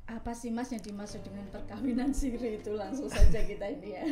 Apa sih Mas yang dimaksud dengan perkawinan siri itu? Langsung saja kita ini ya.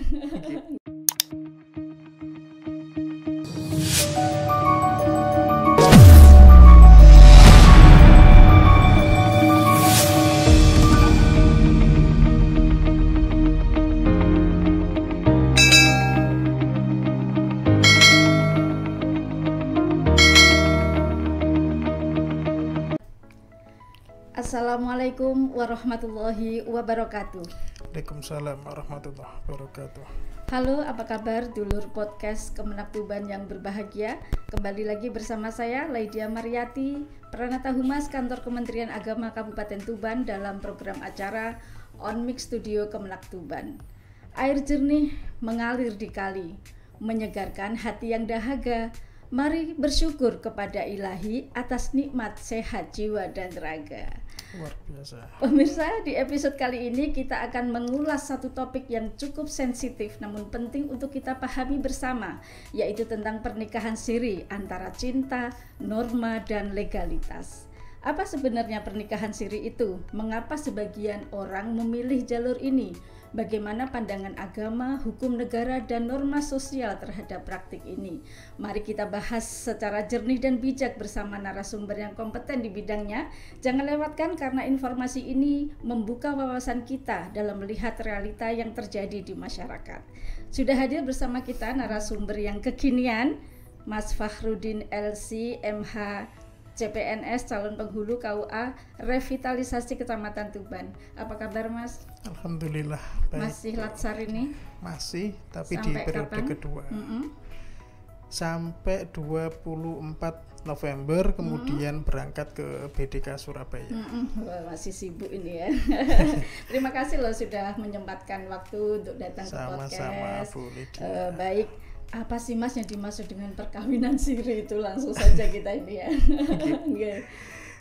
Assalamualaikum warahmatullahi wabarakatuh. Waalaikumsalam warahmatullahi wabarakatuh. Halo, apa kabar dulur podcast Kemenak Tuban yang berbahagia? Kembali lagi bersama saya Laidia Mariati, Pranata Humas Kantor Kementerian Agama Kabupaten Tuban dalam program acara On Mix Studio Kemenak Tuban. Air jernih mengalir di kali, menyegarkan hati yang dahaga. Mari bersyukur kepada Ilahi atas nikmat sehat jiwa dan raga. Luar biasa. Pemirsa, di episode kali ini kita akan mengulas satu topik yang cukup sensitif namun penting untuk kita pahami bersama, yaitu tentang pernikahan siri antara cinta, norma, dan legalitas. Apa sebenarnya pernikahan siri itu? Mengapa sebagian orang memilih jalur ini? Bagaimana pandangan agama, hukum negara, dan norma sosial terhadap praktik ini? Mari kita bahas secara jernih dan bijak bersama narasumber yang kompeten di bidangnya. Jangan lewatkan karena informasi ini membuka wawasan kita dalam melihat realita yang terjadi di masyarakat. Sudah hadir bersama kita narasumber yang kekinian, Mas Fakhrudin LC MH CPNS, calon penghulu KUA Revitalisasi Kecamatan Tuban. Apa kabar Mas? Alhamdulillah baik. Masih latsar ini? Masih, tapi Sampai di periode kapan? kedua. Sampai 24 November kemudian berangkat ke BDK Surabaya. Wah, masih sibuk ini ya. Terima kasih loh sudah menyempatkan waktu untuk datang ke podcast. Sama-sama Bu Lydia. Baik. Apa sih Mas yang dimaksud dengan perkawinan siri itu? Langsung saja kita ini ya.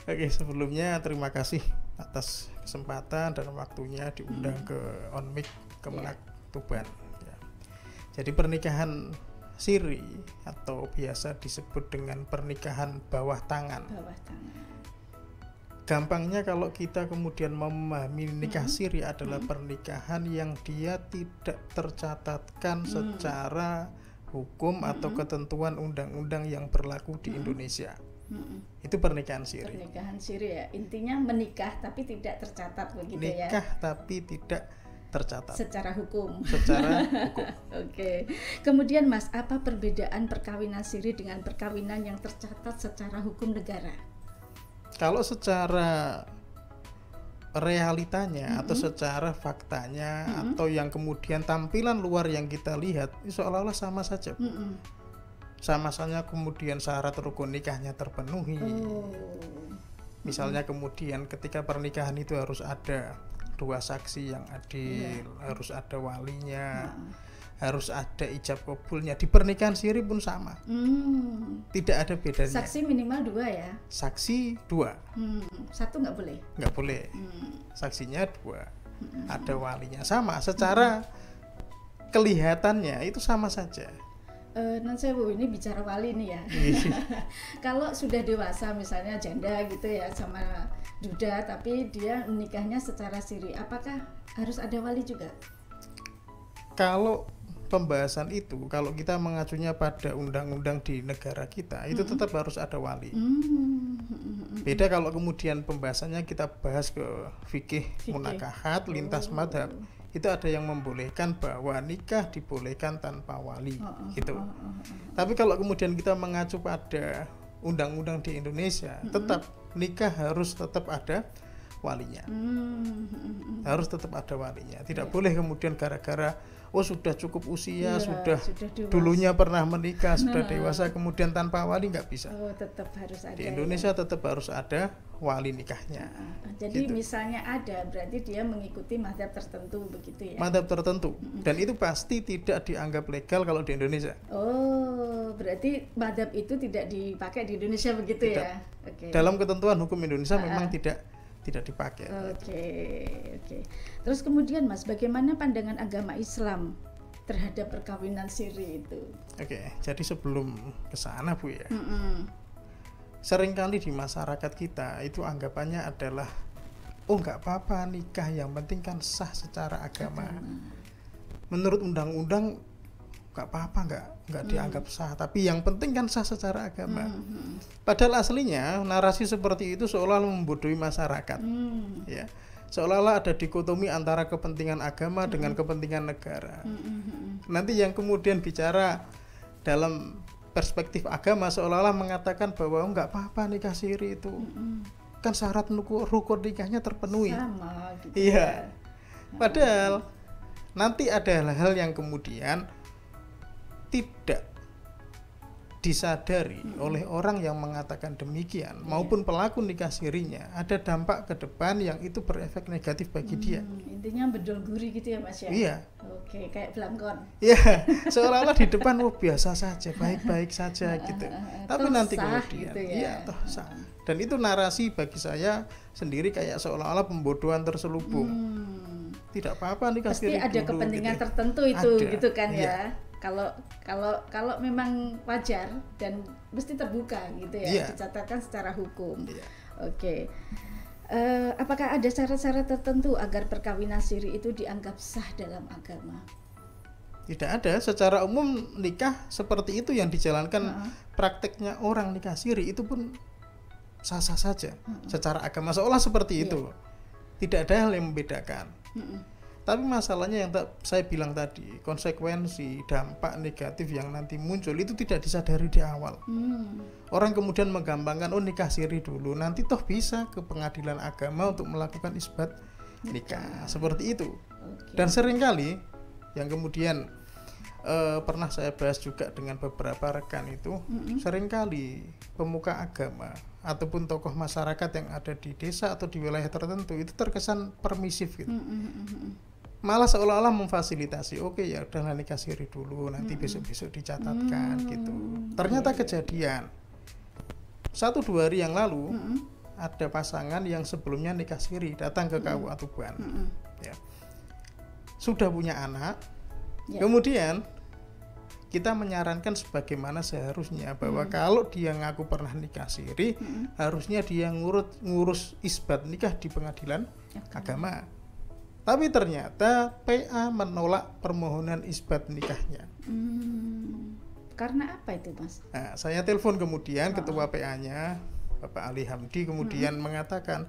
Oke, sebelumnya terima kasih atas kesempatan dan waktunya diundang ke On Mic Kemenak Tuban. Ya. Jadi pernikahan siri atau biasa disebut dengan pernikahan bawah tangan. Gampangnya kalau kita kemudian memahami nikah siri adalah pernikahan yang dia tidak tercatatkan secara hukum atau ketentuan undang-undang yang berlaku di Indonesia. Itu pernikahan siri. Pernikahan siri ya, intinya menikah tapi tidak tercatat begitu ya. Nikah tapi tidak tercatat secara hukum. Oke. Kemudian Mas, apa perbedaan perkawinan siri dengan perkawinan yang tercatat secara hukum negara? Kalau secara realitanya atau secara faktanya atau yang kemudian tampilan luar yang kita lihat seolah-olah sama saja. Sama saja kemudian syarat rukun nikahnya terpenuhi. Misalnya kemudian ketika pernikahan itu harus ada 2 saksi yang adil, harus ada walinya, harus ada ijab kabulnya. Di pernikahan siri pun sama. Tidak ada bedanya. Saksi minimal 2 ya? Saksi 2. 1 nggak boleh? Nggak boleh. Saksinya 2. Ada walinya. Sama, secara kelihatannya itu sama saja. Non sewu, ini bicara wali nih ya. Kalau sudah dewasa misalnya janda gitu ya sama duda, tapi dia menikahnya secara siri, apakah harus ada wali juga? Kalau pembahasan itu, kalau kita mengacunya pada undang-undang di negara kita, itu tetap harus ada wali. Beda kalau kemudian pembahasannya kita bahas ke fikih munakahat, lintas madhab, itu ada yang membolehkan bahwa nikah dibolehkan tanpa wali, gitu. Tapi kalau kemudian kita mengacu pada undang-undang di Indonesia, tetap nikah harus tetap ada walinya. Harus tetap ada walinya. Tidak boleh kemudian gara-gara sudah cukup usia, sudah dulunya pernah menikah, sudah dewasa, kemudian tanpa wali nggak bisa. Tetap harus ada. Di Indonesia tetap harus ada wali nikahnya. Jadi gitu. Misalnya ada, berarti dia mengikuti mazhab tertentu begitu ya? Mazhab tertentu, dan itu pasti tidak dianggap legal kalau di Indonesia. Berarti mazhab itu tidak dipakai di Indonesia begitu tidak. Ya? Dalam ketentuan hukum Indonesia memang tidak dipakai. Oke. Terus kemudian Mas, bagaimana pandangan agama Islam terhadap perkawinan siri itu? Jadi sebelum ke sana Bu ya. Seringkali di masyarakat kita itu anggapannya adalah oh nggak apa-apa nikah, yang penting kan sah secara agama. Menurut undang-undang nggak apa-apa, nggak dianggap sah, tapi yang penting kan sah secara agama. Padahal aslinya narasi seperti itu seolah-olah membodohi masyarakat, ya, seolah-olah ada dikotomi antara kepentingan agama dengan kepentingan negara. Nanti yang kemudian bicara dalam perspektif agama seolah-olah mengatakan bahwa nggak apa-apa nikah siri itu kan syarat rukun nikahnya terpenuhi. Sama, gitu. Iya. Padahal nanti ada hal-hal yang kemudian tidak disadari oleh orang yang mengatakan demikian maupun pelaku nikah sirinya, ada dampak ke depan yang itu berefek negatif bagi dia. Intinya bedol gurih gitu ya Mas ya. Iya. Oke, kayak belangkon. Iya, seolah-olah di depan biasa saja, baik-baik saja gitu. Tapi nanti sah, kemudian gitu ya. iya toh sah. Dan itu narasi bagi saya sendiri kayak seolah-olah pembodohan terselubung. Tidak apa-apa nikah pasti siri ada dulu, kepentingan gitu. tertentu itu Ada, gitu kan iya. ya. Kalau memang wajar dan mesti terbuka gitu ya, Iya. dicatatkan secara hukum. Iya. Oke. Apakah ada syarat-syarat tertentu agar perkawinan siri itu dianggap sah dalam agama? Tidak ada, secara umum nikah seperti itu yang dijalankan. Prakteknya orang nikah siri itu pun sah-sah saja secara agama, seolah seperti itu. Tidak ada hal yang membedakan. Tapi masalahnya yang saya bilang tadi, konsekuensi dampak negatif yang nanti muncul itu tidak disadari di awal. Orang kemudian menggampangkan, oh nikah siri dulu, nanti toh bisa ke pengadilan agama untuk melakukan isbat nikah, seperti itu. Dan seringkali yang kemudian pernah saya bahas juga dengan beberapa rekan itu, seringkali pemuka agama ataupun tokoh masyarakat yang ada di desa atau di wilayah tertentu itu terkesan permisif gitu. Malah seolah-olah memfasilitasi, oke ya udah nikah siri dulu, nanti besok-besok dicatatkan gitu. Ternyata kejadian 1-2 hari yang lalu ada pasangan yang sebelumnya nikah siri datang ke KUA Tuban, ya. Sudah punya anak, kemudian kita menyarankan sebagaimana seharusnya bahwa kalau dia ngaku pernah nikah siri, harusnya dia ngurus isbat nikah di pengadilan agama. Tapi ternyata PA menolak permohonan isbat nikahnya. Karena apa itu Mas? Nah, saya telepon kemudian ketua PA-nya, Bapak Ali Hamdi, kemudian mengatakan,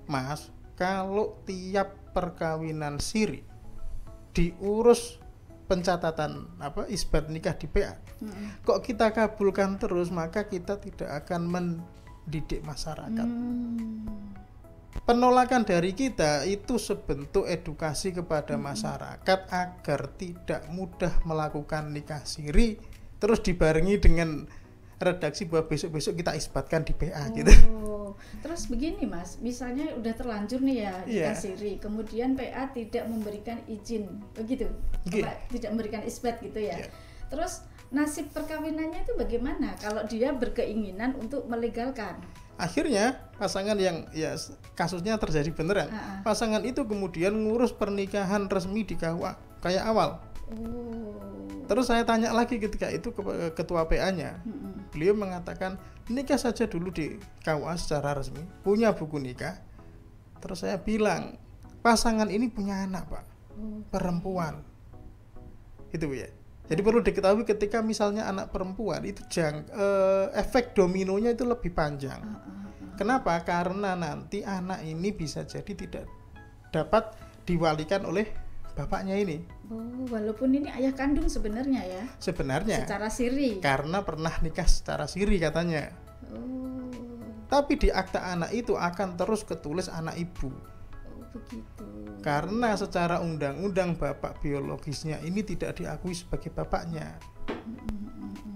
Mas, kalau tiap perkawinan siri diurus pencatatan isbat nikah di PA, kok kita kabulkan terus, maka kita tidak akan mendidik masyarakat. Penolakan dari kita itu sebentuk edukasi kepada masyarakat agar tidak mudah melakukan nikah siri, terus dibarengi dengan redaksi bahwa besok-besok kita isbatkan di PA gitu. Terus begini Mas, misalnya udah terlanjur nih ya nikah siri, kemudian PA tidak memberikan izin, begitu? Tidak memberikan isbat gitu ya. Terus nasib perkawinannya itu bagaimana kalau dia berkeinginan untuk melegalkan? Akhirnya pasangan yang kasusnya terjadi beneran, pasangan itu kemudian ngurus pernikahan resmi di KUA kayak awal. Terus saya tanya lagi ketika itu ke ketua PA-nya, beliau mengatakan nikah saja dulu di KUA secara resmi, punya buku nikah. Terus saya bilang, pasangan ini punya anak Pak, perempuan, itu ya. Jadi perlu diketahui ketika misalnya anak perempuan itu efek dominonya itu lebih panjang. Kenapa? Karena nanti anak ini bisa jadi tidak dapat diwalikan oleh bapaknya ini. Walaupun ini ayah kandung sebenarnya ya. Sebenarnya. Secara siri. Karena pernah nikah secara siri katanya. Tapi di akta anak itu akan terus ketulis anak ibu. Begitu. Karena secara undang-undang bapak biologisnya ini tidak diakui sebagai bapaknya.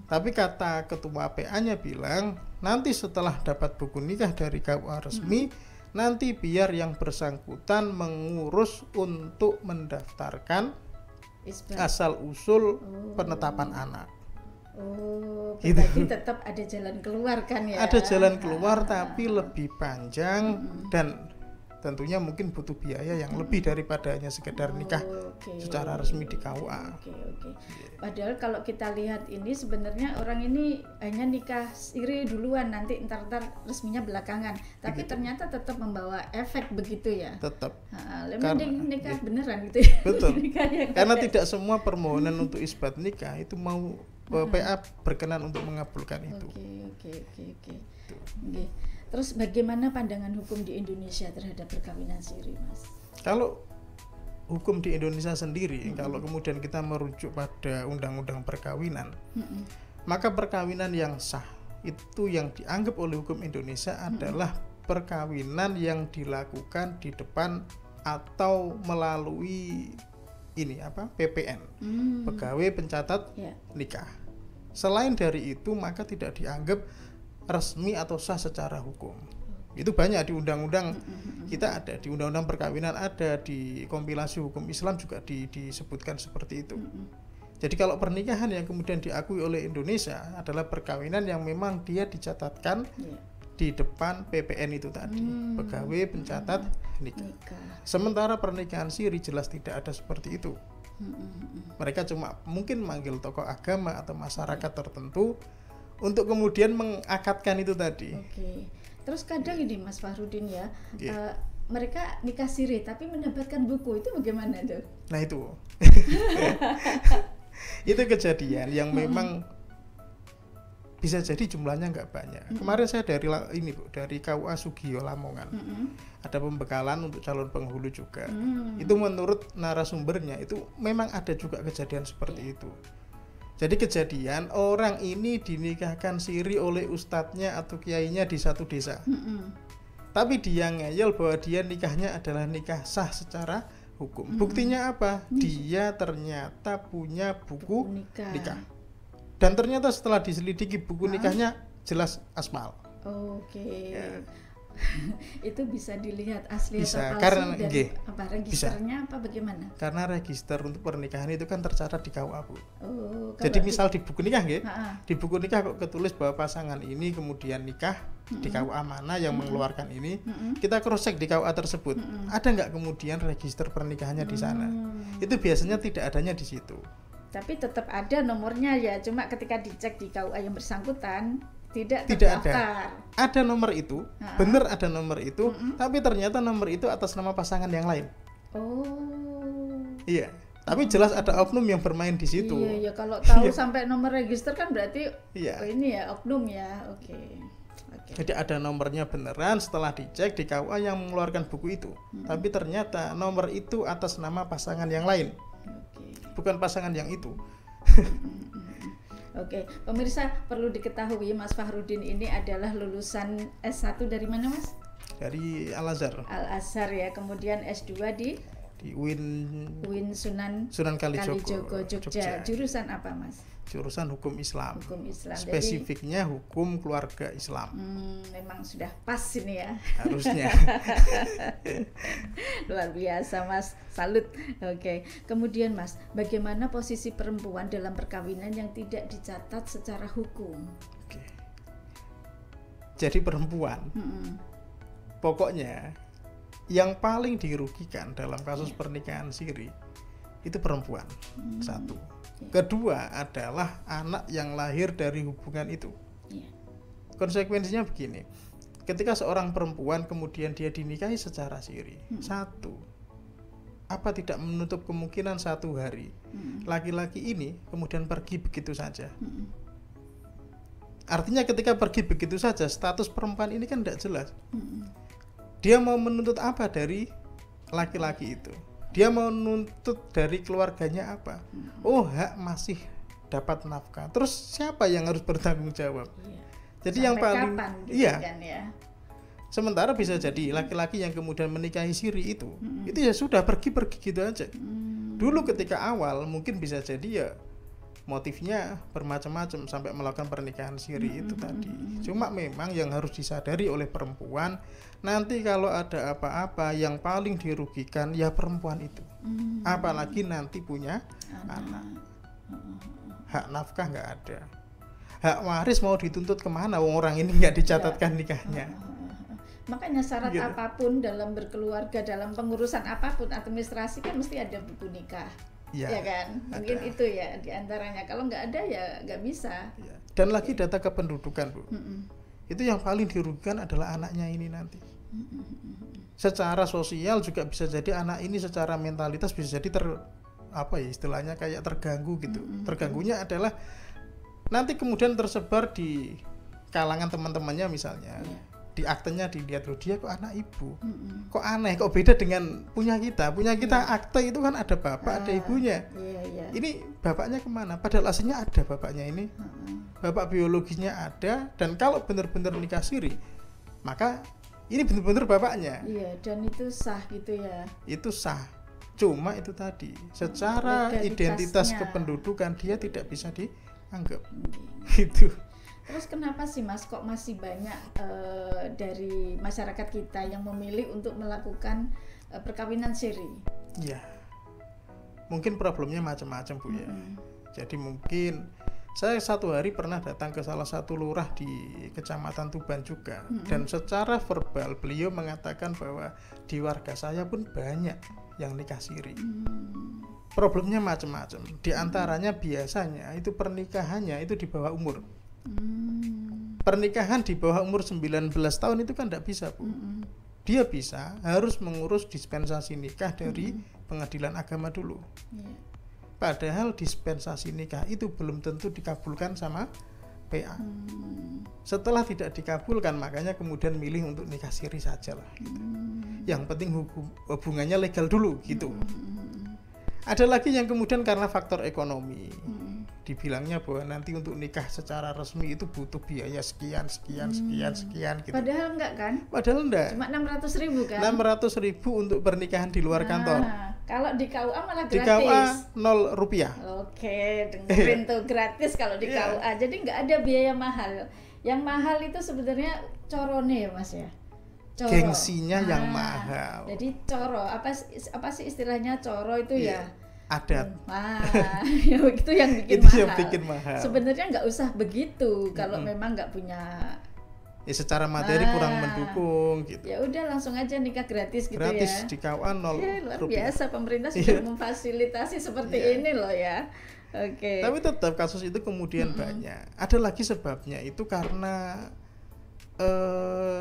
Tapi kata ketua PA-nya bilang, nanti setelah dapat buku nikah dari KUA resmi, nanti biar yang bersangkutan mengurus untuk mendaftarkan asal usul penetapan anak. Berarti tetap ada jalan keluar kan ya? Ada jalan keluar tapi lebih panjang dan tentunya mungkin butuh biaya yang lebih daripada hanya sekedar nikah secara resmi di KUA. Padahal kalau kita lihat ini sebenarnya orang ini hanya nikah siri duluan, nanti ntar resminya belakangan. Tapi ternyata tetap membawa efek begitu ya. Tetap. Mending nikah beneran gitu ya. Betul. Karena tidak semua permohonan untuk isbat nikah itu mau PA berkenan untuk mengabulkan itu. Oke. Terus bagaimana pandangan hukum di Indonesia terhadap perkawinan siri, Mas? Kalau hukum di Indonesia sendiri, kalau kemudian kita merujuk pada undang-undang perkawinan, maka perkawinan yang sah itu yang dianggap oleh hukum Indonesia adalah perkawinan yang dilakukan di depan atau melalui PPN, pegawai pencatat nikah. Selain dari itu maka tidak dianggap resmi atau sah secara hukum. Itu banyak di undang-undang kita ada, di undang-undang perkawinan ada, di kompilasi hukum Islam juga disebutkan seperti itu. Jadi kalau pernikahan yang kemudian diakui oleh Indonesia adalah perkawinan yang memang dia dicatatkan di depan PPN itu tadi, pegawai pencatat nikah. Sementara pernikahan siri jelas tidak ada seperti itu. Mereka cuma mungkin manggil tokoh agama atau masyarakat tertentu untuk kemudian mengakadkan itu tadi. Terus kadang ini Mas Fahrudin ya, mereka nikah siri tapi mendapatkan buku, itu bagaimana tuh? Nah itu, itu kejadian yang memang bisa jadi jumlahnya nggak banyak. Kemarin saya dari KUA Sugiyo Lamongan, ada pembekalan untuk calon penghulu juga. Itu menurut narasumbernya itu memang ada juga kejadian seperti itu. Jadi kejadian orang ini dinikahkan siri oleh ustadznya atau kiainya di satu desa. Tapi dia ngeyel bahwa dia nikahnya adalah nikah sah secara hukum. Buktinya apa? Dia ternyata punya buku nikah. Dan ternyata setelah diselidiki buku nikahnya jelas asmal. Itu bisa dilihat asli bisa, atau palsu karena dari registernya bisa. Apa bagaimana? Karena register untuk pernikahan itu kan tercatat di KUA, Bu. Jadi misal di buku nikah di buku nikah kok ketulis bahwa pasangan ini kemudian nikah di KUA mana yang mengeluarkan ini, kita cross check di KUA tersebut. Ada nggak kemudian register pernikahannya di sana? Itu biasanya tidak adanya di situ. Tapi tetap ada nomornya ya, cuma ketika dicek di KUA yang bersangkutan tidak ada nomor itu, benar ada nomor itu, tapi ternyata nomor itu atas nama pasangan yang lain. Iya, tapi jelas ada oknum yang bermain di situ. Iya, kalau tahu sampai nomor register kan berarti ini ya oknum ya. Jadi ada nomornya beneran setelah dicek di KUA yang mengeluarkan buku itu, tapi ternyata nomor itu atas nama pasangan yang lain, bukan pasangan yang itu. Pemirsa perlu diketahui Mas Fahrudin ini adalah lulusan S1 dari mana, Mas? Dari Al-Azhar. Al-Azhar ya, kemudian S2 di UIN Sunan Kalijogo, Jogja. Jurusan apa, Mas? Jurusan hukum Islam. Hukum Islam. Spesifiknya hukum keluarga Islam. Memang sudah pas ini ya. Harusnya. Luar biasa, Mas. Salut. Kemudian Mas, bagaimana posisi perempuan dalam perkawinan yang tidak dicatat secara hukum? Jadi perempuan, pokoknya yang paling dirugikan dalam kasus pernikahan siri itu perempuan. Satu. Kedua adalah anak yang lahir dari hubungan itu. Konsekuensinya begini, ketika seorang perempuan kemudian dia dinikahi secara siri, satu, apa tidak menutup kemungkinan satu hari laki-laki ini kemudian pergi begitu saja. Artinya ketika pergi begitu saja, status perempuan ini kan tidak jelas. Dia mau menuntut apa dari laki-laki itu? Dia mau nuntut dari keluarganya apa? Hak masih dapat nafkah. Terus siapa yang harus bertanggung jawab? Jadi sampai yang paling Sementara bisa jadi laki-laki yang kemudian menikahi siri itu ya sudah pergi gitu aja. Dulu ketika awal mungkin bisa jadi ya motifnya bermacam-macam sampai melakukan pernikahan siri itu tadi. Cuma memang yang harus disadari oleh perempuan, nanti kalau ada apa-apa yang paling dirugikan ya perempuan itu. Apalagi nanti punya anak. Hak nafkah nggak ada. Hak waris mau dituntut kemana? Orang ini nggak dicatatkan nikahnya. Makanya syarat Gitu. apapun dalam berkeluarga, dalam pengurusan apapun administrasi kan mesti ada buku nikah. Ya, Ya kan? Mungkin ada. itu ya diantaranya. Kalau nggak ada ya nggak bisa. Ya. Dan lagi data kependudukan, Bu. Mm-mm. Itu yang paling dirugikan adalah anaknya ini nanti. Secara sosial juga bisa jadi anak ini secara mentalitas bisa jadi apa ya istilahnya kayak terganggu gitu. Terganggunya adalah nanti kemudian tersebar di kalangan teman-temannya misalnya. Di aktenya dilihat, loh dia kok anak ibu, kok aneh, kok beda dengan punya kita akte itu kan ada bapak ada ibunya. Ini bapaknya kemana, padahal aslinya ada bapaknya ini, bapak biologisnya ada, dan kalau benar-benar nikah siri maka ini benar-benar bapaknya. Iya, dan itu sah gitu ya. Itu sah, cuma itu tadi secara identitas kependudukan dia tidak bisa dianggap gitu. Terus kenapa sih Mas kok masih banyak dari masyarakat kita yang memilih untuk melakukan perkawinan siri? Ya, mungkin problemnya macam-macam Bu ya. Jadi mungkin saya satu hari pernah datang ke salah satu lurah di Kecamatan Tuban juga, dan secara verbal beliau mengatakan bahwa di warga saya pun banyak yang nikah siri. Problemnya macam-macam. Di antaranya biasanya itu pernikahannya itu di bawah umur. Pernikahan di bawah umur 19 tahun itu kan tidak bisa Bu. Dia bisa harus mengurus dispensasi nikah dari pengadilan agama dulu. Padahal dispensasi nikah itu belum tentu dikabulkan sama PA. Setelah tidak dikabulkan makanya kemudian milih untuk nikah siri saja lah gitu. Yang penting hubungannya legal dulu gitu. Ada lagi yang kemudian karena faktor ekonomi, dibilangnya bahwa nanti untuk nikah secara resmi itu butuh biaya sekian gitu. Padahal enggak kan? Padahal enggak. Cuma 600.000 kan? 600.000 untuk pernikahan di luar kantor. Kalau di KUA malah gratis. Di KUA 0 rupiah. Oke, dengerin tuh gratis kalau di KUA. Jadi nggak ada biaya mahal. Yang mahal itu sebenarnya corone ya Mas ya. Coro. Gengsinya yang mahal. Jadi coro, apa sih istilahnya coro itu ya? Adat. Itu yang bikin Itu mahal. yang bikin mahal. Sebenarnya nggak usah begitu kalau memang nggak punya. Ya secara materi kurang mendukung gitu. Ya udah langsung aja nikah gratis gitu gratis, ya. Di KUA 0 luar rupiah. biasa pemerintah sudah memfasilitasi seperti ini loh ya. Oke. Tapi tetap kasus itu kemudian banyak. Ada lagi sebabnya itu karena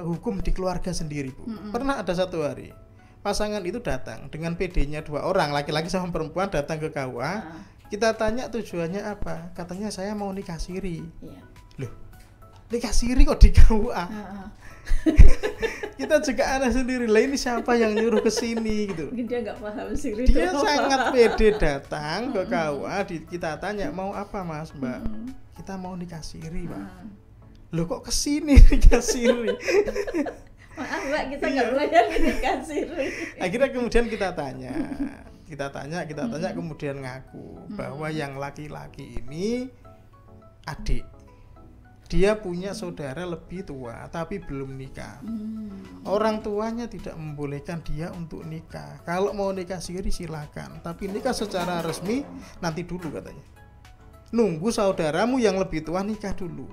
hukum di keluarga sendiri Bu. Pernah ada satu hari pasangan itu datang dengan PD-nya 2 orang, laki-laki sama perempuan datang ke KUA. Kita tanya tujuannya apa, katanya saya mau nikah siri. Loh, nikah siri kok di KUA? Kita juga aneh sendiri, lah ini siapa yang nyuruh ke sini gitu. Dia nggak paham siri. Dia sangat pede datang ke KUA, kita tanya mau apa Mas Mbak? Kita mau nikah siri Pak. Loh kok kesini nikah siri? Maaf Mbak, kita nggak belajar nikah siri. Akhirnya kemudian kita tanya kemudian ngaku bahwa yang laki-laki ini adik. Dia punya saudara lebih tua tapi belum nikah. Orang tuanya tidak membolehkan dia untuk nikah. Kalau mau nikah siri silakan, tapi nikah secara resmi nanti dulu katanya. Nunggu saudaramu yang lebih tua nikah dulu.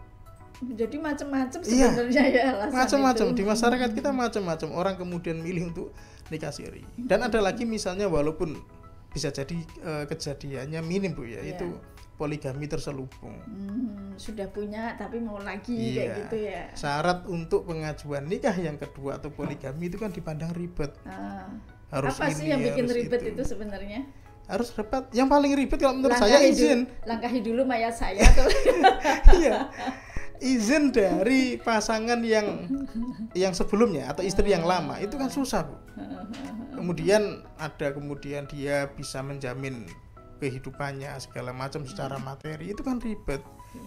Jadi macam-macam sebenarnya ya alasan macam-macam itu. Di masyarakat kita macam-macam orang kemudian milih untuk nikah siri. Dan ada lagi misalnya walaupun bisa jadi kejadiannya minim Bu ya, itu poligami terselubung. Sudah punya tapi mau lagi kayak gitu ya. Syarat untuk pengajuan nikah yang kedua atau poligami itu kan dipandang ribet. Harus apa sih yang bikin ribet itu sebenarnya? Harus dapat. Yang paling ribet kalau menurut saya izin. Langkahi dulu mayat saya tuh. Iya. Izin dari pasangan yang sebelumnya atau istri yang lama itu kan susah Bu. Kemudian dia bisa menjamin kehidupannya segala macam secara materi, itu kan ribet.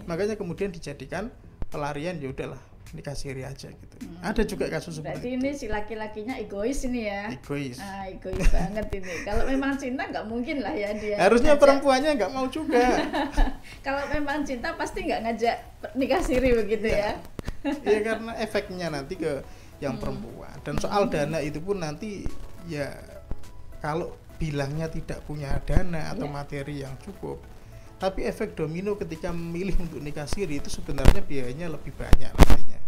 Makanya kemudian dijadikan pelarian, ya udahlah nikah siri aja gitu. Ada juga kasus seperti itu. Berarti ini si laki-lakinya egois ini ya. Egois. Egois banget ini. Kalau memang cinta nggak mungkin lah ya dia. Harusnya perempuannya nggak mau juga. Kalau memang cinta pasti nggak ngajak nikah siri begitu ya. Iya karena efeknya nanti ke yang perempuan. Dan soal dana itu pun nanti ya kalau bilangnya tidak punya dana atau materi yang cukup, tapi efek domino ketika memilih untuk nikah siri itu sebenarnya biayanya lebih banyak nantinya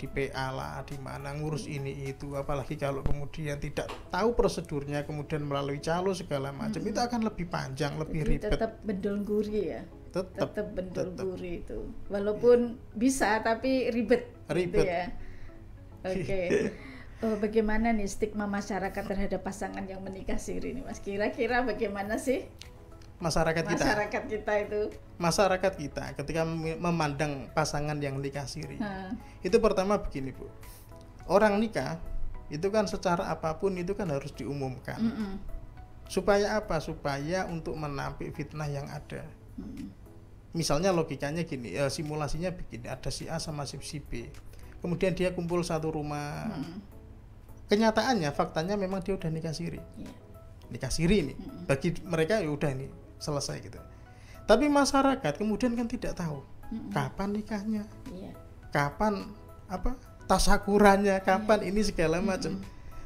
di PA lah, di mana ngurus ini itu, apalagi kalau kemudian tidak tahu prosedurnya, kemudian melalui calo segala macam, itu akan lebih panjang, lebih ribet. Tetap bendol gurih ya. Tetap bendol tetap. gurih itu. Walaupun bisa tapi ribet. Gitu ya. Oke. Bagaimana nih stigma masyarakat terhadap pasangan yang menikah siri nih Mas? Kira-kira bagaimana sih masyarakat kita itu? Masyarakat kita ketika memandang pasangan yang nikah siri, itu pertama begini Bu, orang nikah itu kan secara apapun itu kan harus diumumkan. Supaya apa? Supaya untuk menampik fitnah yang ada. Misalnya logikanya gini, simulasinya begini, ada si A sama si B, kemudian dia kumpul satu rumah. Kenyataannya, faktanya memang dia udah nikah siri. Nikah siri nih, bagi mereka ya udah nih selesai gitu. Tapi masyarakat kemudian kan tidak tahu kapan nikahnya, kapan tasakurannya, kapan ini segala macam.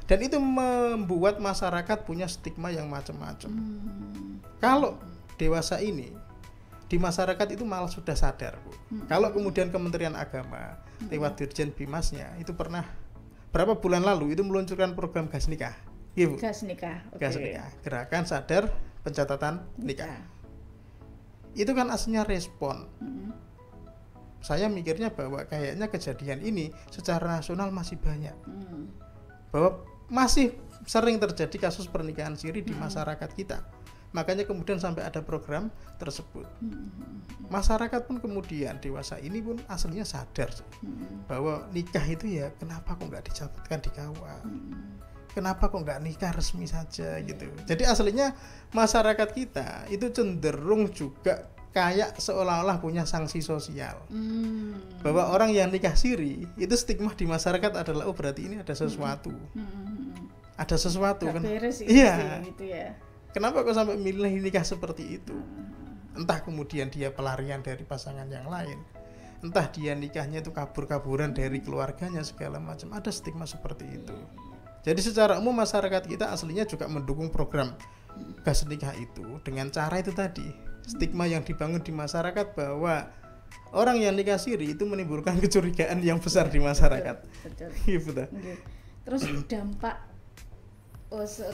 Dan itu membuat masyarakat punya stigma yang macam-macam. Kalau dewasa ini di masyarakat itu malah sudah sadar Bu. Kalau kemudian Kementerian Agama lewat Dirjen Bimasnya itu pernah berapa bulan lalu itu meluncurkan program gas nikah. Iya, Bu. Gas nikah. Gas nikah. Gerakan sadar pencatatan nikah. Itu kan aslinya respon. Saya mikirnya bahwa kayaknya kejadian ini secara nasional masih banyak. Bahwa masih sering terjadi kasus pernikahan siri di masyarakat kita. Makanya kemudian sampai ada program tersebut. Masyarakat pun kemudian dewasa ini pun aslinya sadar bahwa nikah itu ya kenapa kok nggak dicatatkan di KUA, kenapa kok nggak nikah resmi saja gitu. Jadi aslinya masyarakat kita itu cenderung juga kayak seolah-olah punya sanksi sosial. Bahwa orang yang nikah siri itu stigma di masyarakat adalah berarti ini ada sesuatu. Ada sesuatu kan. Iya. Gitu ya. Kenapa kok sampai milih nikah seperti itu? Entah kemudian dia pelarian dari pasangan yang lain, entah dia nikahnya itu kabur-kaburan dari keluarganya segala macam. Ada stigma seperti itu. Jadi secara umum masyarakat kita aslinya juga mendukung program gas nikah itu dengan cara itu tadi. Stigma yang dibangun di masyarakat bahwa orang yang nikah siri itu menimbulkan kecurigaan yang besar di masyarakat. Betul. Terus dampak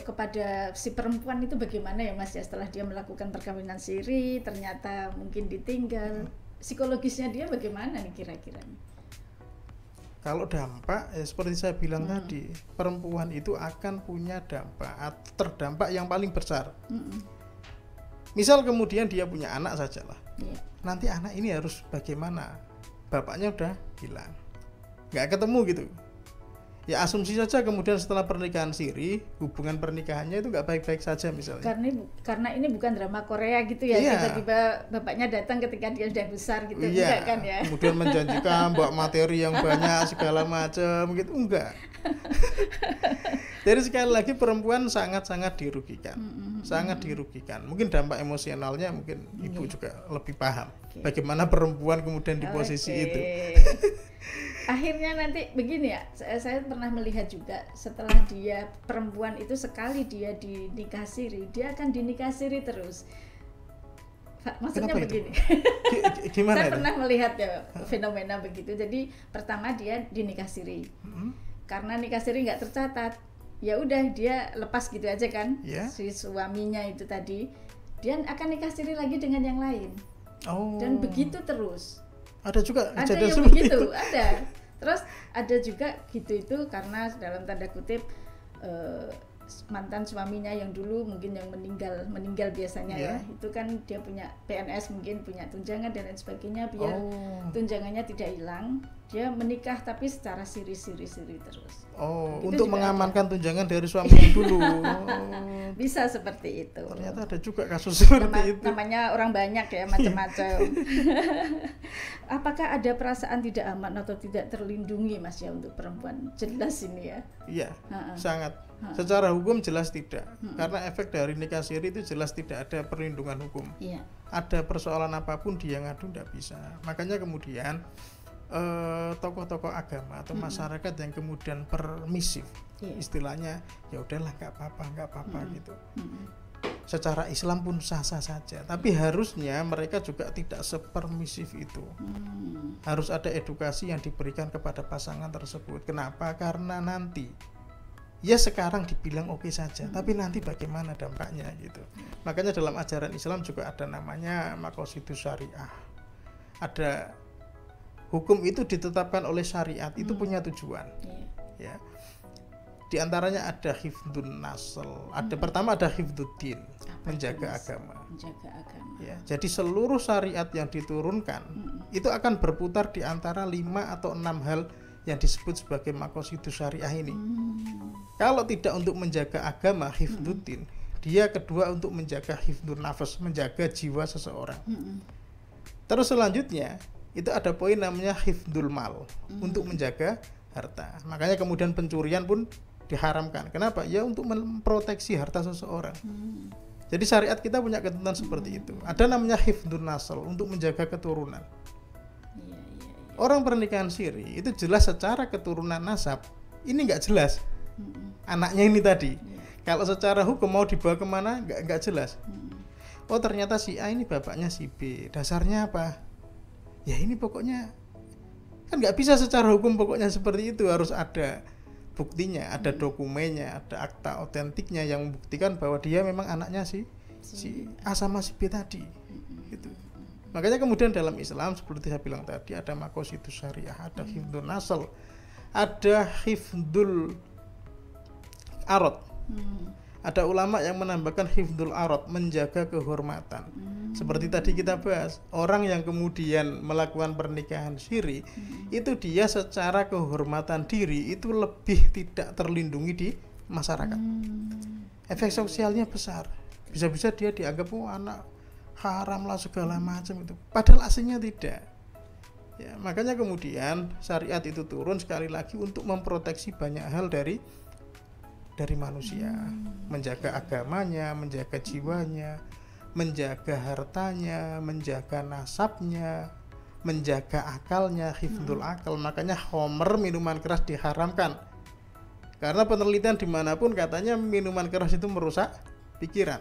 kepada si perempuan itu bagaimana ya Mas ya, setelah dia melakukan perkawinan siri ternyata mungkin ditinggal, psikologisnya dia bagaimana nih kira-kira? Kalau dampak seperti saya bilang tadi, perempuan itu akan punya dampak terdampak yang paling besar. Misal kemudian dia punya anak sajalah, nanti anak ini harus bagaimana, bapaknya udah hilang, nggak ketemu gitu. Ya asumsi saja kemudian setelah pernikahan siri, hubungan pernikahannya itu nggak baik-baik saja misalnya. Karena ini bukan drama Korea gitu ya, tiba-tiba bapaknya datang ketika dia sudah besar gitu, enggak kan ya? Kemudian menjanjikan bawa materi yang banyak segala macam gitu, enggak. Jadi sekali lagi perempuan sangat-sangat dirugikan, sangat dirugikan. Mungkin dampak emosionalnya mungkin ibu juga lebih paham bagaimana perempuan kemudian di posisi itu. Akhirnya nanti begini ya, saya pernah melihat juga setelah dia perempuan itu sekali dia dinikah siri, dia akan dinikah siri terus. Maksudnya begini. Gimana? Saya pernah melihat ya fenomena begitu. Jadi pertama dia dinikah siri, karena nikah siri nggak tercatat, ya udah dia lepas gitu aja kan, si suaminya itu tadi, dia akan nikah siri lagi dengan yang lain. Dan begitu terus. Ada juga ada yang begitu, ada. Terus ada juga gitu itu karena dalam tanda kutip mantan suaminya yang dulu mungkin yang meninggal biasanya ya, itu kan dia punya PNS, mungkin punya tunjangan dan lain sebagainya, biar tunjangannya tidak hilang, dia menikah tapi secara siri-siri terus. Untuk mengamankan tunjangan dari suami yang dulu. Bisa seperti itu. Ternyata ada juga kasus seperti itu. Namanya orang banyak ya, macam-macam. Apakah ada perasaan tidak aman atau tidak terlindungi Mas ya untuk perempuan? Jelas ini ya. Iya, sangat. Secara hukum jelas tidak. Karena efek dari nikah siri itu jelas tidak ada perlindungan hukum. Ada persoalan apapun dia ngadu tidak bisa. Makanya kemudian tokoh-tokoh agama atau masyarakat yang kemudian permisif, istilahnya ya udahlah nggak apa-apa gitu. secara Islam pun sah-sah saja, tapi harusnya mereka juga tidak sepermisif itu. Harus ada edukasi yang diberikan kepada pasangan tersebut. Kenapa? Karena nanti ya sekarang dibilang oke saja, tapi nanti bagaimana dampaknya gitu. Makanya dalam ajaran Islam juga ada namanya maqasidus syariah. Ada hukum itu ditetapkan oleh syariat, itu punya tujuan. Ya. Di antaranya ada hifdzun nasl, pertama ada hifdzuddin, menjaga agama. Ya, jadi seluruh syariat yang diturunkan itu akan berputar di antara 5 atau 6 hal yang disebut sebagai maqasidus syariah ini. Kalau tidak untuk menjaga agama, hifdzuddin, dia kedua untuk menjaga hifdzun nafas, menjaga jiwa seseorang. Terus selanjutnya itu ada poin namanya hifdzul mal, untuk menjaga harta. Makanya kemudian pencurian pun diharamkan. Kenapa? Ya untuk memproteksi harta seseorang. Jadi syariat kita punya ketentuan seperti itu. Ada namanya hifdzun nasl, untuk menjaga keturunan. Orang pernikahan siri itu jelas secara keturunan nasab ini nggak jelas. Anaknya ini tadi. Kalau secara hukum mau dibawa kemana nggak jelas. Oh ternyata si A ini bapaknya si B. Dasarnya apa? Ya ini pokoknya kan nggak bisa secara hukum pokoknya seperti itu, harus ada buktinya, ada dokumennya, ada akta otentiknya yang membuktikan bahwa dia memang anaknya si A sama si B tadi. Gitu. Makanya kemudian dalam Islam seperti saya bilang tadi ada maqasidus syariah, ada hifdzun nasl, ada hifdzul arad. Ada ulama yang menambahkan hifdzul arad, menjaga kehormatan. Seperti tadi kita bahas, orang yang kemudian melakukan pernikahan siri, itu dia secara kehormatan diri itu lebih tidak terlindungi di masyarakat. Efek sosialnya besar. Bisa-bisa dia dianggap anak haram lah segala macam itu. Padahal aslinya tidak. Ya, makanya kemudian syariat itu turun sekali lagi untuk memproteksi banyak hal dari manusia, menjaga agamanya, menjaga jiwanya, menjaga hartanya, menjaga nasabnya, menjaga akalnya, hifdzul akal. Makanya khamr, minuman keras, diharamkan. Karena penelitian dimanapun katanya minuman keras itu merusak pikiran.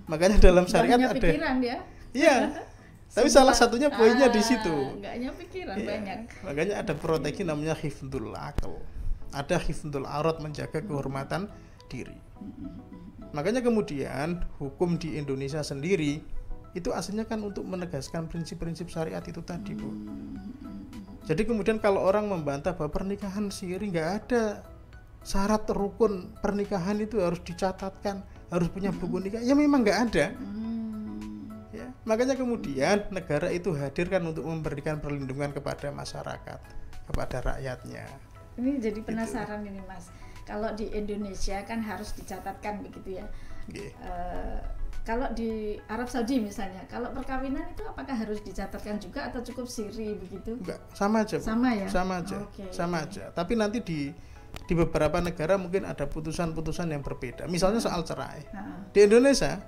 Makanya dalam syariat ada pikiran ya. Iya. Tapi salah satunya poinnya di situ. Enggak hanya pikiran ya, banyak. Makanya ada proteksi namanya hifdzul akal. Ada hifdzul arad, menjaga kehormatan diri. Makanya kemudian hukum di Indonesia sendiri itu aslinya kan untuk menegaskan prinsip-prinsip syariat itu tadi, Bu. Jadi kemudian kalau orang membantah bahwa pernikahan siri nggak ada syarat rukun pernikahan itu harus dicatatkan, harus punya buku nikah, ya memang nggak ada. Ya, makanya kemudian negara itu hadir kan untuk memberikan perlindungan kepada masyarakat, kepada rakyatnya. Ini jadi penasaran gitu. Ini Mas, kalau di Indonesia kan harus dicatatkan begitu ya. Kalau di Arab Saudi misalnya, kalau perkawinan itu apakah harus dicatatkan juga atau cukup siri begitu? Enggak, sama aja, Bu. Sama ya? Sama aja, sama aja. Tapi nanti di beberapa negara mungkin ada putusan-putusan yang berbeda. Misalnya soal cerai. Di Indonesia,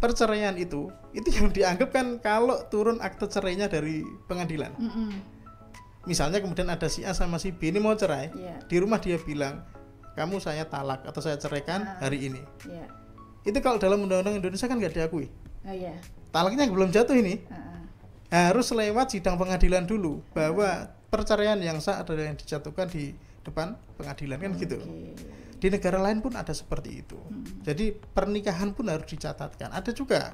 perceraian itu yang dianggap kan kalau turun akte cerainya dari pengadilan. Misalnya kemudian ada si A sama si B ini mau cerai, di rumah dia bilang, kamu saya talak atau saya ceraikan hari ini. Itu kalau dalam undang-undang Indonesia kan nggak diakui. Talaknya belum jatuh ini, harus lewat sidang pengadilan dulu bahwa perceraian yang sah adalah yang dijatuhkan di depan pengadilan kan gitu. Di negara lain pun ada seperti itu. Jadi pernikahan pun harus dicatatkan. Ada juga.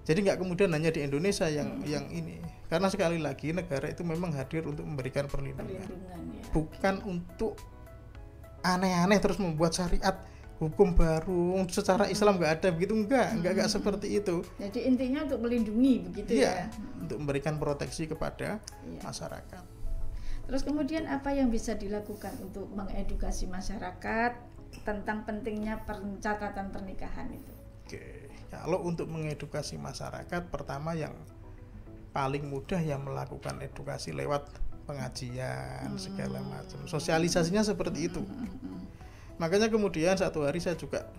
Jadi nggak kemudian hanya di Indonesia yang ini. Karena sekali lagi negara itu memang hadir untuk memberikan perlindungan. Bukan untuk aneh-aneh terus membuat syariat hukum baru secara Islam nggak ada begitu, enggak seperti itu. Jadi intinya untuk melindungi begitu ya. Untuk memberikan proteksi kepada masyarakat. Terus kemudian apa yang bisa dilakukan untuk mengedukasi masyarakat tentang pentingnya pencatatan pernikahan itu? Oke, kalau untuk mengedukasi masyarakat, pertama yang paling mudah yang melakukan edukasi lewat pengajian segala macam, sosialisasinya seperti itu. Makanya kemudian satu hari saya juga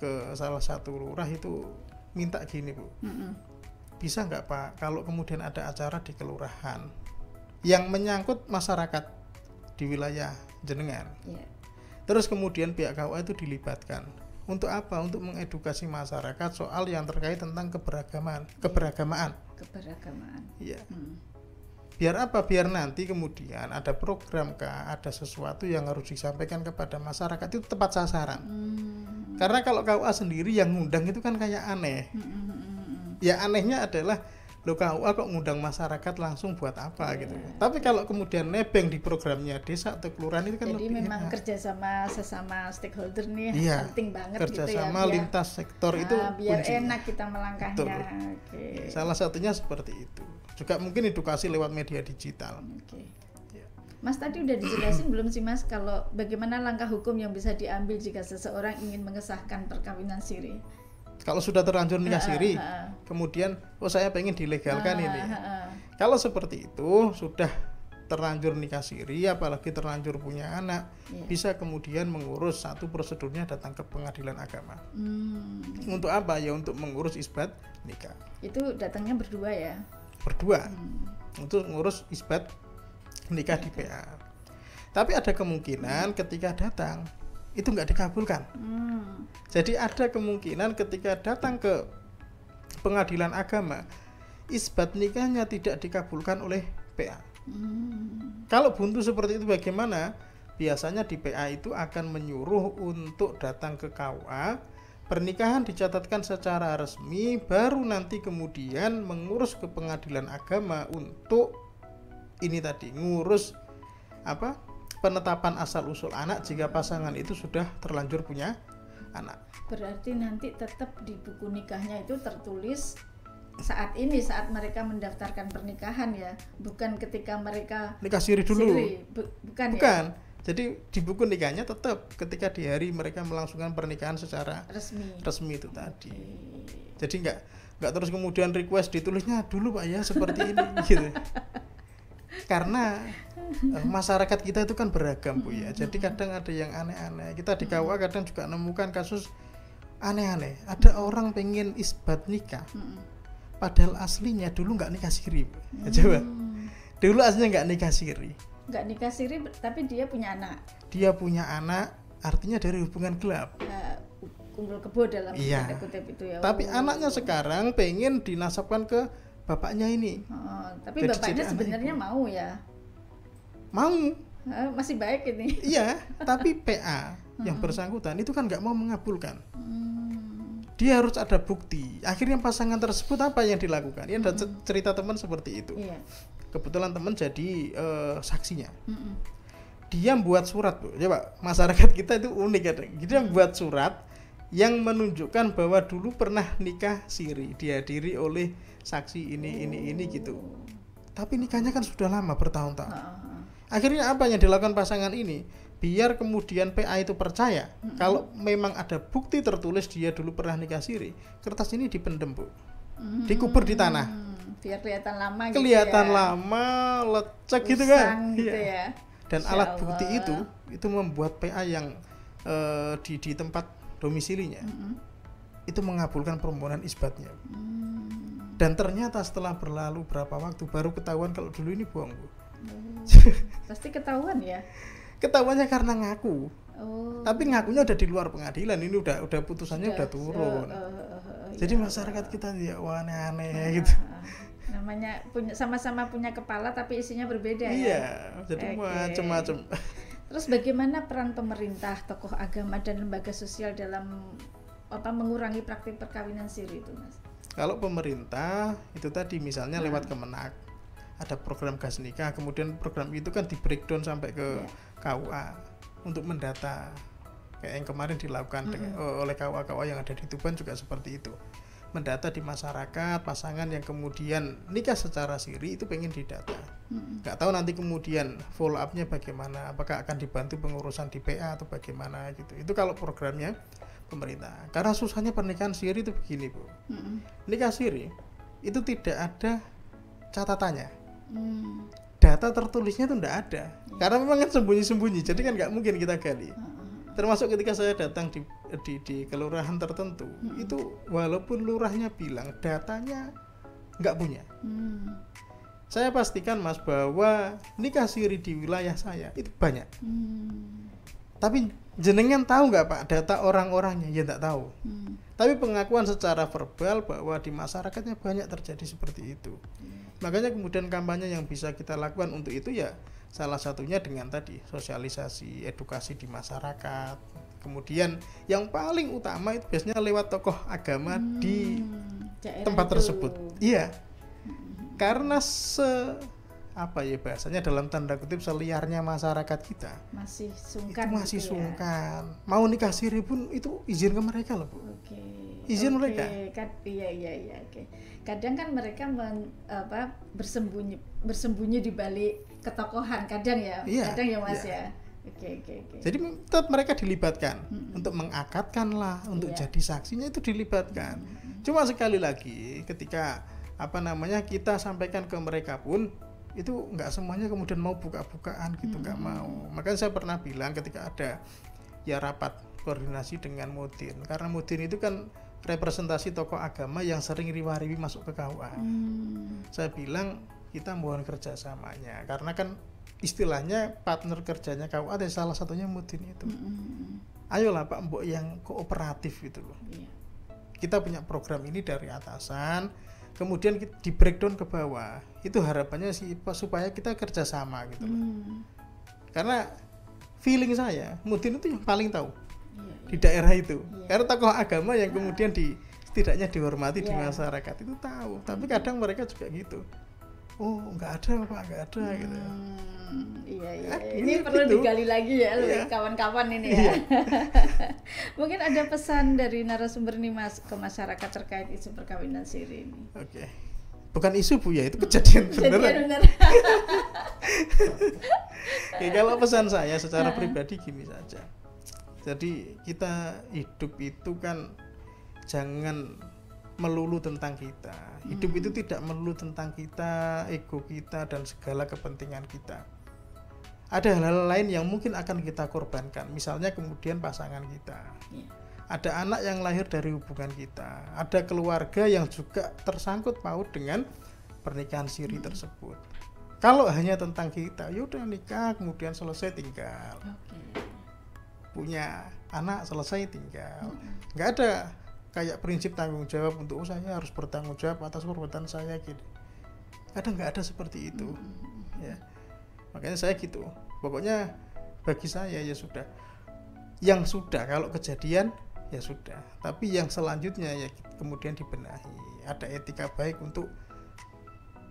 ke salah satu lurah itu minta gini, Bu, bisa nggak Pak kalau kemudian ada acara di kelurahan yang menyangkut masyarakat di wilayah jenengan, terus kemudian pihak KUA itu dilibatkan, Untuk apa? Untuk mengedukasi masyarakat soal yang terkait tentang keberagamaan. Iya. Biar apa? Biar nanti kemudian ada program kah, ada sesuatu yang harus disampaikan kepada masyarakat itu tepat sasaran. Karena kalau KUA sendiri yang ngundang itu kan kayak aneh. Ya anehnya adalah lo KUA kok ngundang masyarakat langsung buat apa gitu. Tapi kalau kemudian nebeng di programnya desa atau kelurahan itu kan jadi lebih memang enak. kerjasama sesama stakeholder nih penting banget kerjasama gitu ya, lintas sektor itu biar kuncinya. enak kita melangkahnya. Salah satunya seperti itu. Juga mungkin edukasi lewat media digital. Mas tadi udah dijelasin belum sih Mas kalau bagaimana langkah hukum yang bisa diambil jika seseorang ingin mengesahkan perkawinan siri? Kalau sudah terlanjur nikah siri, kemudian saya pengen dilegalkan ini. Kalau seperti itu sudah terlanjur nikah siri, apalagi terlanjur punya anak, bisa kemudian mengurus satu prosedurnya datang ke pengadilan agama. Untuk apa? Ya untuk mengurus isbat nikah. Itu datangnya berdua ya? Berdua. Untuk mengurus isbat nikah di PA. Tapi ada kemungkinan ketika datang itu nggak dikabulkan. Jadi ada kemungkinan ketika datang ke pengadilan agama isbat nikahnya tidak dikabulkan oleh PA. Kalau buntu seperti itu bagaimana? Biasanya di PA itu akan menyuruh untuk datang ke KUA, pernikahan dicatatkan secara resmi, baru nanti kemudian mengurus ke pengadilan agama untuk ini tadi ngurus penetapan asal usul anak jika pasangan itu sudah terlanjur punya anak. Berarti nanti tetap di buku nikahnya itu tertulis saat mereka mendaftarkan pernikahan ya, bukan ketika mereka nikah siri dulu. Bukan. Ya? Jadi di buku nikahnya tetap ketika di hari mereka melangsungkan pernikahan secara resmi itu tadi. Jadi nggak terus kemudian request ditulisnya dulu Pak ya seperti ini gitu. Karena masyarakat kita itu kan beragam Bu ya. Jadi kadang ada yang aneh-aneh. Kita di KUA kadang juga nemukan kasus aneh-aneh. Ada orang pengen isbat nikah, padahal aslinya dulu nggak nikah siri. Coba, dulu aslinya nggak nikah siri. Nggak nikah siri, tapi dia punya anak. Dia punya anak, artinya dari hubungan gelap. Kumpul kebo dalam tanda kutip itu ya. Tapi anaknya sekarang pengen dinasabkan ke bapaknya ini. Tapi jadi bapaknya sebenarnya mau ya? Mau. Masih baik ini. Iya, tapi PA yang bersangkutan itu kan nggak mau mengabulkan. Dia harus ada bukti. Akhirnya pasangan tersebut apa yang dilakukan? Ya ada cerita teman seperti itu. Kebetulan teman jadi saksinya. Dia buat surat Bu. Coba masyarakat kita itu unik ya. Dia buat surat yang menunjukkan bahwa dulu pernah nikah siri, dihadiri oleh saksi ini gitu. Tapi nikahnya kan sudah lama, bertahun-tahun. Akhirnya apa yang dilakukan pasangan ini? Biar kemudian PA itu percaya kalau memang ada bukti tertulis dia dulu pernah nikah siri, kertas ini dipendem Bu, dikubur di tanah. Biar kelihatan lama gitu. Kelihatan lama, lecek gitu kan. Gitu ya. Dan alat bukti itu membuat PA yang di tempat domisilinya itu mengabulkan permohonan isbatnya. Dan ternyata setelah berlalu berapa waktu baru ketahuan kalau dulu ini bohong Bu. Pasti ketahuan ya. Ketahuannya karena ngaku. Tapi ngakunya udah di luar pengadilan, ini udah putusannya udah turun. Jadi masyarakat kita ya aneh-aneh gitu. Namanya sama-sama punya kepala tapi isinya berbeda ya. Iya, jadi macam-macam. Terus bagaimana peran pemerintah, tokoh agama dan lembaga sosial dalam mengurangi praktik perkawinan siri itu, Mas? Kalau pemerintah itu tadi misalnya lewat Kemenak ada program gas nikah, kemudian program itu kan di breakdown sampai ke KUA untuk mendata kayak yang kemarin dilakukan oleh KUA yang ada di Tuban juga seperti itu, mendata di masyarakat pasangan yang kemudian nikah secara siri itu pengen didata. Nggak tahu nanti kemudian follow up-nya bagaimana, apakah akan dibantu pengurusan di PA atau bagaimana gitu. Itu kalau programnya pemerintah. Karena susahnya pernikahan siri itu begini Bu, nikah siri itu tidak ada catatannya. Data tertulisnya itu enggak ada. Karena memang kan sembunyi-sembunyi, jadi kan nggak mungkin kita gali. Termasuk ketika saya datang di kelurahan tertentu, itu walaupun lurahnya bilang datanya nggak punya. Saya pastikan Mas bahwa nikah siri di wilayah saya itu banyak. Tapi jenengan tahu nggak Pak data orang-orangnya? Ya nggak tahu. Tapi pengakuan secara verbal bahwa di masyarakatnya banyak terjadi seperti itu. Makanya kemudian kampanye yang bisa kita lakukan untuk itu ya salah satunya dengan tadi sosialisasi, edukasi di masyarakat. Kemudian yang paling utama itu biasanya lewat tokoh agama di tempat tersebut. Iya. Karena bahasanya dalam tanda kutip seliarnya masyarakat kita masih sungkan. Itu masih sungkan. Mau nikah siri pun itu izin ke mereka loh, Bu. Izin mereka. Iya. Oke. Kadang kan mereka bersembunyi di balik ketokohan kadang ya. Kadang ya Mas ya. Oke. Jadi tetap mereka dilibatkan untuk mengakadkan lah, untuk jadi saksinya itu dilibatkan. Cuma sekali lagi ketika kita sampaikan ke mereka pun itu nggak semuanya kemudian mau buka-bukaan gitu, nggak mau. Makanya saya pernah bilang ketika ada ya rapat koordinasi dengan Mudin, karena Mudin itu kan representasi tokoh agama yang sering riwa-riwi masuk ke KUA. Saya bilang kita mohon kerjasamanya, karena kan istilahnya partner kerjanya KUA ada salah satunya Mudin itu. Ayolah Pak Mbok yang kooperatif gitu loh. Kita punya program ini dari atasan, kemudian di breakdown ke bawah. Itu harapannya supaya kita kerjasama gitu loh. Karena feeling saya Mudin itu yang paling tahu di daerah itu. Karena tokoh agama yang kemudian setidaknya dihormati di masyarakat itu tahu. Tapi kadang mereka juga gitu. Oh nggak ada Pak, nggak ada gitu. Iya. Ini perlu digali lagi ya kawan-kawan ini ya. Mungkin ada pesan dari narasumber nih Mas ke masyarakat terkait isu perkawinan siri ini. Oke. Bukan isu Bu ya, itu kejadian beneran. Oke, kalau pesan saya secara pribadi gini saja. Jadi kita hidup itu kan jangan melulu tentang kita. Hidup itu tidak melulu tentang kita, ego kita dan segala kepentingan kita. Ada hal-hal lain yang mungkin akan kita korbankan. Misalnya kemudian pasangan kita. Ada anak yang lahir dari hubungan kita. Ada keluarga yang juga tersangkut paut dengan pernikahan siri tersebut. Kalau hanya tentang kita, yaudah nikah kemudian selesai tinggal. Punya anak selesai tinggal. Nggak ada kayak prinsip tanggung jawab untuk saya harus bertanggung jawab atas perbuatan saya gitu. Nggak ada seperti itu. Ya. Makanya saya gitu. Pokoknya bagi saya ya sudah. Yang sudah kalau kejadian ya sudah. Tapi yang selanjutnya ya kemudian dibenahi. Ada etika baik untuk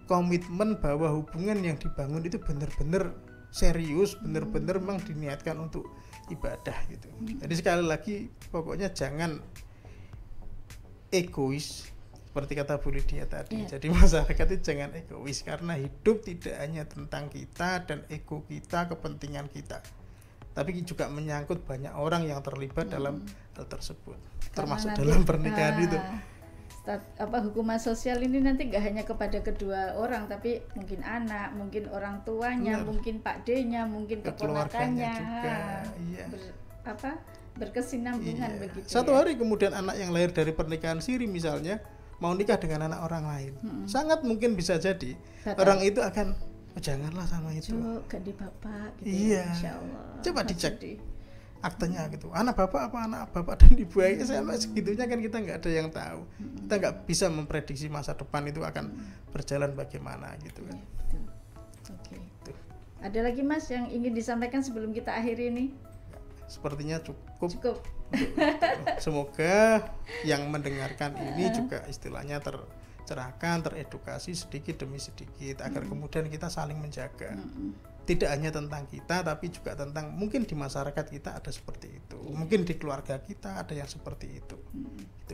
komitmen bahwa hubungan yang dibangun itu benar-benar serius, benar-benar memang diniatkan untuk ibadah gitu. Jadi sekali lagi pokoknya jangan egois seperti kata Bu Lydia tadi. Jadi masyarakat itu jangan egois karena hidup tidak hanya tentang kita dan ego kita, kepentingan kita. Tapi juga menyangkut banyak orang yang terlibat dalam hal tersebut. Termasuk dalam pernikahan itu. Hukuman sosial ini nanti gak hanya kepada kedua orang, tapi mungkin anak, mungkin orang tuanya, mungkin Pak D-nya, mungkin keponakannya juga. Berkesinambungan begitu. Satu hari kemudian anak yang lahir dari pernikahan siri misalnya mau nikah dengan anak orang lain, sangat mungkin bisa jadi orang itu akan janganlah sama itu. Ganti bapak gitu. Insya Allah. Coba dicek aktenya gitu. Anak bapak apa anak bapak dan ibu aja sampai segitunya kan kita nggak ada yang tahu. Kita nggak bisa memprediksi masa depan itu akan berjalan bagaimana gitu kan. Oke. Ada lagi Mas yang ingin disampaikan sebelum kita akhiri ini? Sepertinya cukup. Semoga yang mendengarkan ini juga istilahnya tercerahkan, teredukasi sedikit demi sedikit agar kemudian kita saling menjaga. Tidak hanya tentang kita tapi juga tentang mungkin di masyarakat kita ada seperti itu. Mungkin di keluarga kita ada yang seperti itu.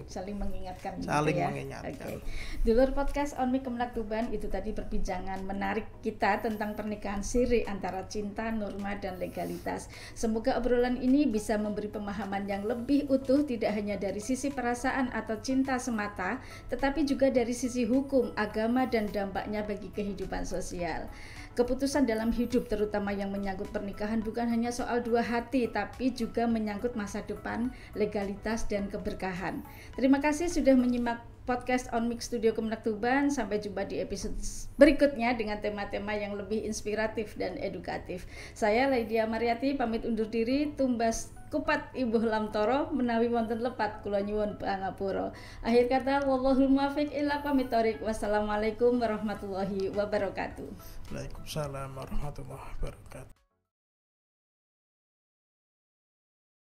Saling mengingatkan. Mengingatkan. Dulur podcast On Me Kemenag Tuban itu tadi perbincangan menarik kita tentang pernikahan siri antara cinta, norma dan legalitas. Semoga obrolan ini bisa memberi pemahaman yang lebih utuh tidak hanya dari sisi perasaan atau cinta semata, tetapi juga dari sisi hukum, agama dan dampaknya bagi kehidupan sosial. Keputusan dalam hidup terutama yang menyangkut pernikahan bukan hanya soal dua hati tapi juga menyangkut masa depan, legalitas dan keberkahan. Terima kasih sudah menyimak podcast On Mix Studio Kemenag Tuban. Sampai jumpa di episode berikutnya dengan tema-tema yang lebih inspiratif dan edukatif. Saya Lydia Mariati pamit undur diri. Tumbas kupat ibuh lam toro menawi wonten lepat kula nyuwun pangapura. Akhir kata wallahul muwaffiq ila aqwamit thoriq. Wassalamualaikum warahmatullahi wabarakatuh. Waalaikumsalam warahmatullahi wabarakatuh.